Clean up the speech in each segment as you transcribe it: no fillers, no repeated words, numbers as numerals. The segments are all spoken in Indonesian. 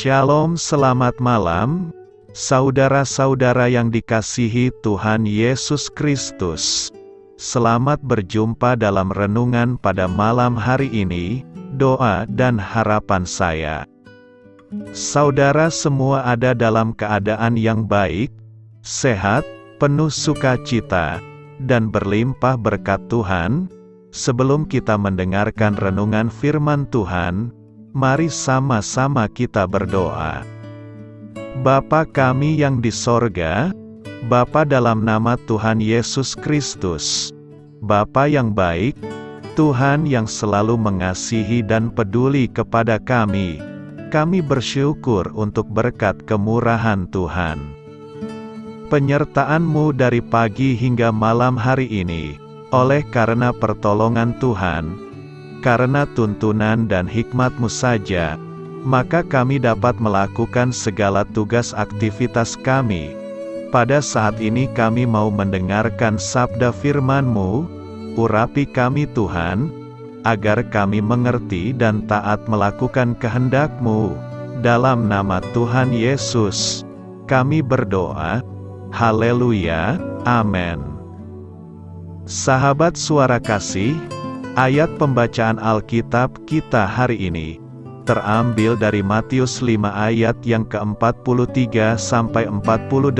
Shalom, selamat malam, saudara-saudara yang dikasihi Tuhan Yesus Kristus. Selamat berjumpa dalam renungan pada malam hari ini, doa dan harapan saya. Saudara semua ada dalam keadaan yang baik, sehat, penuh sukacita, dan berlimpah berkat Tuhan. Sebelum kita mendengarkan renungan firman Tuhan, mari sama-sama kita berdoa. Bapa kami yang di sorga, Bapa dalam nama Tuhan Yesus Kristus, Bapa yang baik, Tuhan yang selalu mengasihi dan peduli kepada kami bersyukur untuk berkat kemurahan Tuhan. Penyertaan-Mu dari pagi hingga malam hari ini, oleh karena pertolongan Tuhan, karena tuntunan dan hikmat-Mu saja, maka kami dapat melakukan segala tugas aktivitas kami. Pada saat ini kami mau mendengarkan sabda firman-Mu, urapi kami Tuhan, agar kami mengerti dan taat melakukan kehendak-Mu. Dalam nama Tuhan Yesus, kami berdoa. Haleluya, amin. Sahabat suara kasih, ayat pembacaan Alkitab kita hari ini terambil dari Matius 5 ayat yang ke-43 sampai 48.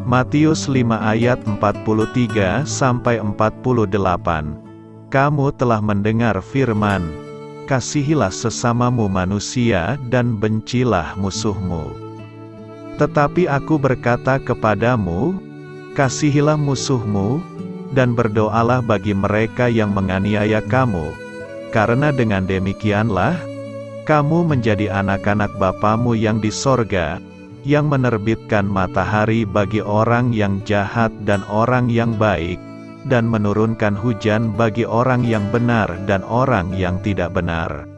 Matius 5 ayat 43 sampai 48. Kamu telah mendengar firman, kasihilah sesamamu manusia dan bencilah musuhmu. Tetapi aku berkata kepadamu, kasihilah musuhmu, dan berdoalah bagi mereka yang menganiaya kamu, karena dengan demikianlah, kamu menjadi anak-anak Bapamu yang di sorga, yang menerbitkan matahari bagi orang yang jahat dan orang yang baik, dan menurunkan hujan bagi orang yang benar dan orang yang tidak benar.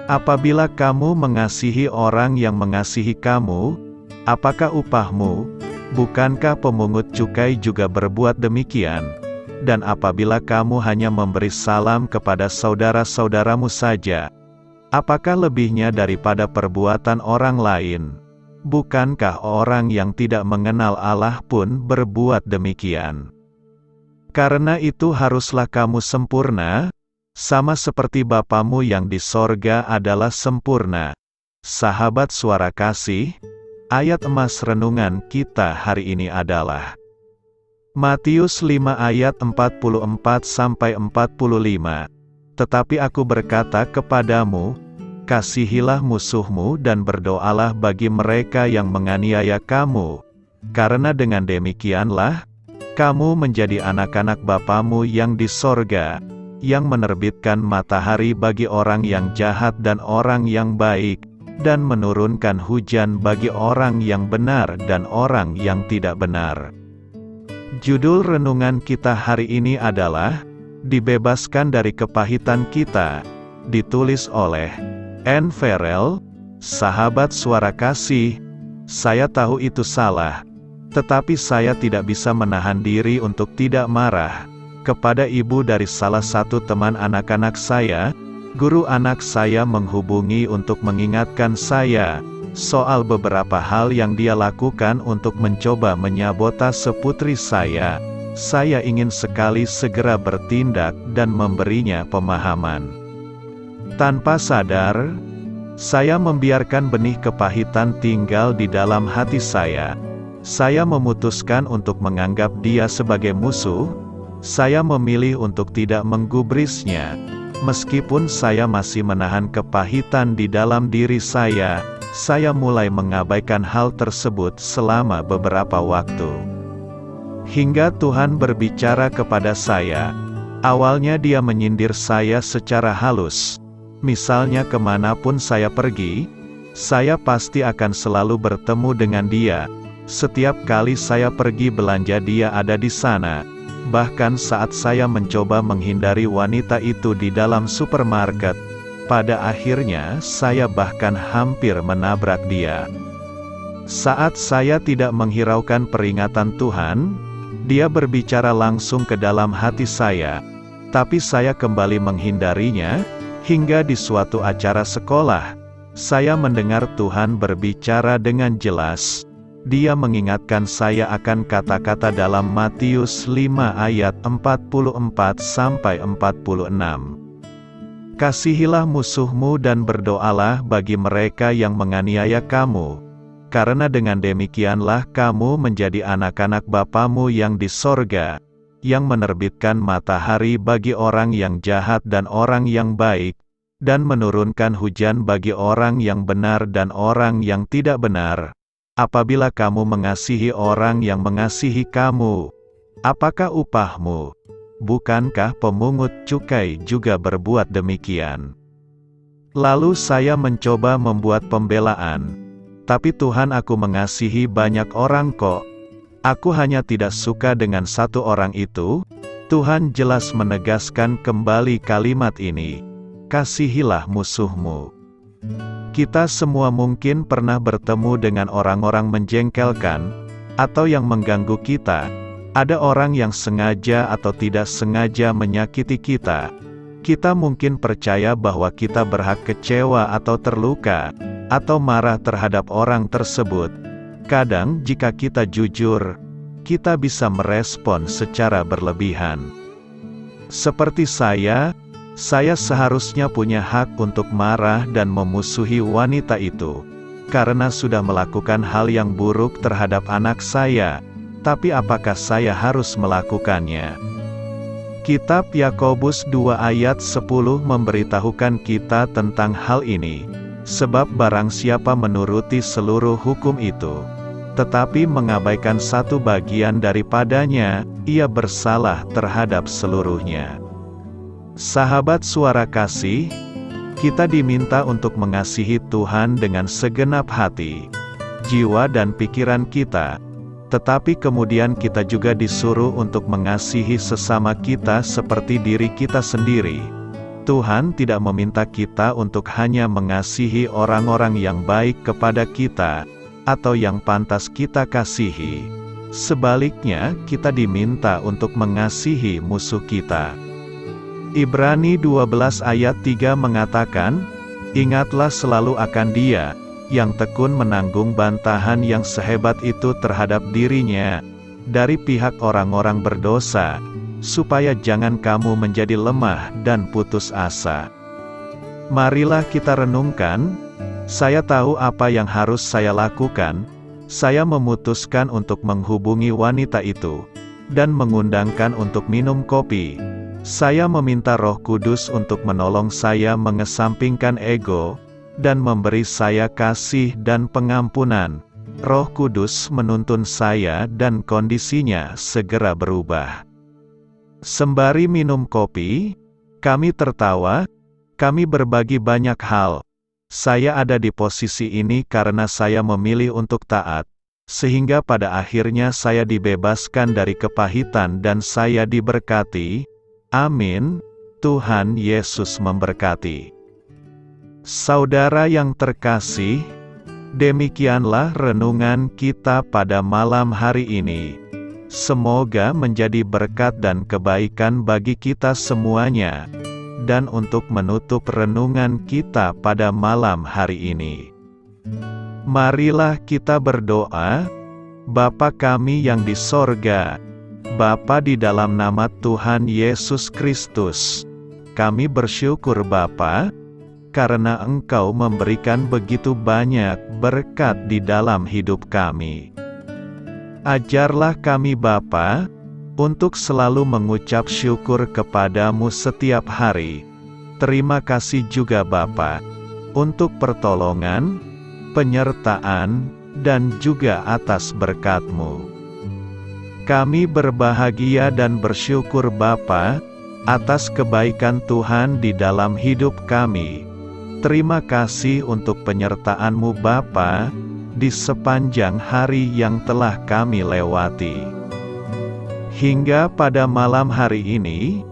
Apabila kamu mengasihi orang yang mengasihi kamu, apakah upahmu? Bukankah pemungut cukai juga berbuat demikian? Dan apabila kamu hanya memberi salam kepada saudara-saudaramu saja, apakah lebihnya daripada perbuatan orang lain? Bukankah orang yang tidak mengenal Allah pun berbuat demikian? Karena itu haruslah kamu sempurna, sama seperti Bapamu yang di sorga adalah sempurna. Sahabat suara kasih, ayat emas renungan kita hari ini adalah Matius 5 ayat 44 sampai 45. Tetapi aku berkata kepadamu, kasihilah musuhmu dan berdoalah bagi mereka yang menganiaya kamu, karena dengan demikianlah kamu menjadi anak-anak Bapamu yang di sorga, yang menerbitkan matahari bagi orang yang jahat dan orang yang baik, dan menurunkan hujan bagi orang yang benar dan orang yang tidak benar. Judul renungan kita hari ini adalah Dibebaskan dari Kepahitan Kita, ditulis oleh Anne Farrell. Sahabat suara kasih, saya tahu itu salah, tetapi saya tidak bisa menahan diri untuk tidak marah kepada ibu dari salah satu teman anak-anak saya. Guru anak saya menghubungi untuk mengingatkan saya soal beberapa hal yang dia lakukan untuk mencoba menyabotase putri saya. Saya ingin sekali segera bertindak dan memberinya pemahaman. Tanpa sadar, saya membiarkan benih kepahitan tinggal di dalam hati saya. Saya memutuskan untuk menganggap dia sebagai musuh. Saya memilih untuk tidak menggubrisnya. Meskipun saya masih menahan kepahitan di dalam diri saya mulai mengabaikan hal tersebut selama beberapa waktu. Hingga Tuhan berbicara kepada saya. Awalnya Dia menyindir saya secara halus. Misalnya kemanapun saya pergi, saya pasti akan selalu bertemu dengan Dia. Setiap kali saya pergi belanja Dia ada di sana. Bahkan saat saya mencoba menghindari wanita itu di dalam supermarket, pada akhirnya saya bahkan hampir menabrak dia. Saat saya tidak menghiraukan peringatan Tuhan, Dia berbicara langsung ke dalam hati saya. Tapi saya kembali menghindarinya, hingga di suatu acara sekolah, saya mendengar Tuhan berbicara dengan jelas. Dia mengingatkan saya akan kata-kata dalam Matius 5 ayat 44-46. Kasihilah musuhmu dan berdoalah bagi mereka yang menganiaya kamu, karena dengan demikianlah kamu menjadi anak-anak Bapamu yang di sorga, yang menerbitkan matahari bagi orang yang jahat dan orang yang baik, dan menurunkan hujan bagi orang yang benar dan orang yang tidak benar. Apabila kamu mengasihi orang yang mengasihi kamu, apakah upahmu? Bukankah pemungut cukai juga berbuat demikian? Lalu saya mencoba membuat pembelaan. Tapi Tuhan, aku mengasihi banyak orang kok. Aku hanya tidak suka dengan satu orang itu. Tuhan jelas menegaskan kembali kalimat ini. Kasihilah musuhmu. Kita semua mungkin pernah bertemu dengan orang-orang menjengkelkan, atau yang mengganggu kita. Ada orang yang sengaja atau tidak sengaja menyakiti kita. Kita mungkin percaya bahwa kita berhak kecewa atau terluka, atau marah terhadap orang tersebut. Kadang jika kita jujur, kita bisa merespon secara berlebihan. Seperti saya seharusnya punya hak untuk marah dan memusuhi wanita itu, karena sudah melakukan hal yang buruk terhadap anak saya. Tapi apakah saya harus melakukannya? Kitab Yakobus 2 ayat 10 memberitahukan kita tentang hal ini. Sebab barang siapa menuruti seluruh hukum itu, tetapi mengabaikan satu bagian daripadanya, ia bersalah terhadap seluruhnya. Sahabat Suara Kasih, kita diminta untuk mengasihi Tuhan dengan segenap hati, jiwa dan pikiran kita. Tetapi kemudian kita juga disuruh untuk mengasihi sesama kita seperti diri kita sendiri. Tuhan tidak meminta kita untuk hanya mengasihi orang-orang yang baik kepada kita, atau yang pantas kita kasihi. Sebaliknya, kita diminta untuk mengasihi musuh kita. Ibrani 12 ayat 3 mengatakan, ingatlah selalu akan Dia, yang tekun menanggung bantahan yang sehebat itu terhadap dirinya, dari pihak orang-orang berdosa, supaya jangan kamu menjadi lemah dan putus asa. Marilah kita renungkan, saya tahu apa yang harus saya lakukan. Saya memutuskan untuk menghubungi wanita itu, dan mengundangkan untuk minum kopi. Saya meminta Roh Kudus untuk menolong saya mengesampingkan ego, dan memberi saya kasih dan pengampunan. Roh Kudus menuntun saya dan kondisinya segera berubah. Sembari minum kopi, kami tertawa, kami berbagi banyak hal. Saya ada di posisi ini karena saya memilih untuk taat, sehingga pada akhirnya saya dibebaskan dari kepahitan dan saya diberkati. Amin. Tuhan Yesus memberkati. Saudara yang terkasih, demikianlah renungan kita pada malam hari ini. Semoga menjadi berkat dan kebaikan bagi kita semuanya. Dan untuk menutup renungan kita pada malam hari ini, marilah kita berdoa. Bapa kami yang di sorga, Bapa, di dalam nama Tuhan Yesus Kristus, kami bersyukur Bapa, karena Engkau memberikan begitu banyak berkat di dalam hidup kami. Ajarlah kami Bapa, untuk selalu mengucap syukur kepadamu setiap hari. Terima kasih juga Bapa, untuk pertolongan, penyertaan, dan juga atas berkat-Mu. Kami berbahagia dan bersyukur Bapa, atas kebaikan Tuhan di dalam hidup kami. Terima kasih untuk penyertaan-Mu Bapa, di sepanjang hari yang telah kami lewati. Hingga pada malam hari ini,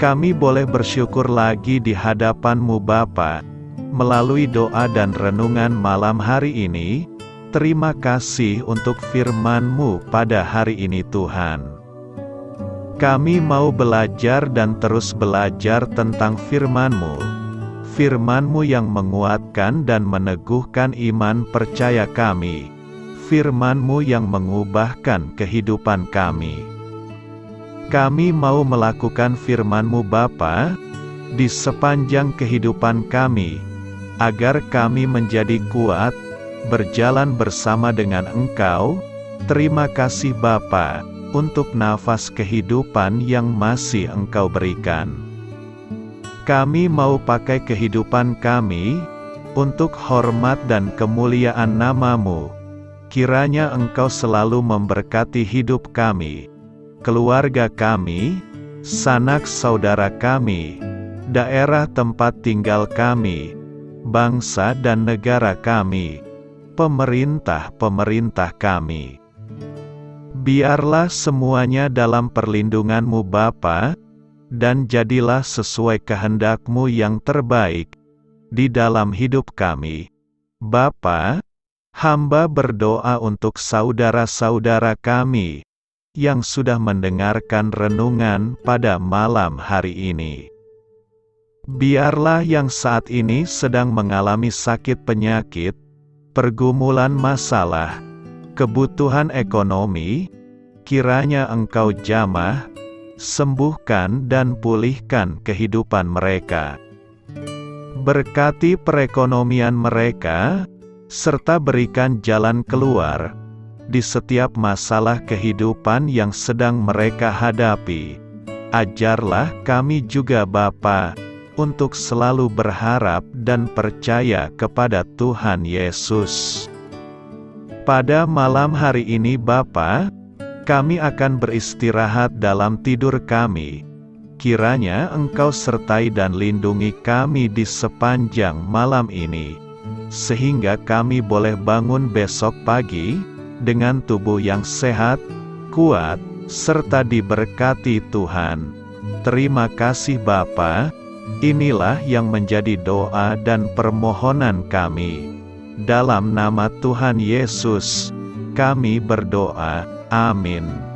kami boleh bersyukur lagi di hadapan-Mu Bapa, melalui doa dan renungan malam hari ini. Terima kasih untuk firman-Mu pada hari ini Tuhan. Kami mau belajar dan terus belajar tentang firman-Mu. Firman-Mu yang menguatkan dan meneguhkan iman percaya kami. Firman-Mu yang mengubahkan kehidupan kami. Kami mau melakukan firman-Mu Bapa, di sepanjang kehidupan kami, agar kami menjadi kuat, berjalan bersama dengan Engkau. Terima kasih Bapa, untuk nafas kehidupan yang masih Engkau berikan. Kami mau pakai kehidupan kami, untuk hormat dan kemuliaan nama-Mu. Kiranya Engkau selalu memberkati hidup kami, keluarga kami, sanak saudara kami, daerah tempat tinggal kami, bangsa dan negara kami, pemerintah-pemerintah kami. Biarlah semuanya dalam perlindungan-Mu Bapa, dan jadilah sesuai kehendak-Mu yang terbaik, di dalam hidup kami. Bapa, hamba berdoa untuk saudara-saudara kami, yang sudah mendengarkan renungan pada malam hari ini. Biarlah yang saat ini sedang mengalami sakit penyakit, pergumulan masalah, kebutuhan ekonomi, kiranya Engkau jamah, sembuhkan dan pulihkan kehidupan mereka. Berkati perekonomian mereka, serta berikan jalan keluar, di setiap masalah kehidupan yang sedang mereka hadapi. Ajarlah kami juga Bapa, untuk selalu berharap dan percaya kepada Tuhan Yesus. Pada malam hari ini Bapa, kami akan beristirahat dalam tidur kami. Kiranya Engkau sertai dan lindungi kami di sepanjang malam ini, sehingga kami boleh bangun besok pagi, dengan tubuh yang sehat, kuat, serta diberkati Tuhan. Terima kasih Bapa. Inilah yang menjadi doa dan permohonan kami. Dalam nama Tuhan Yesus, kami berdoa. Amin.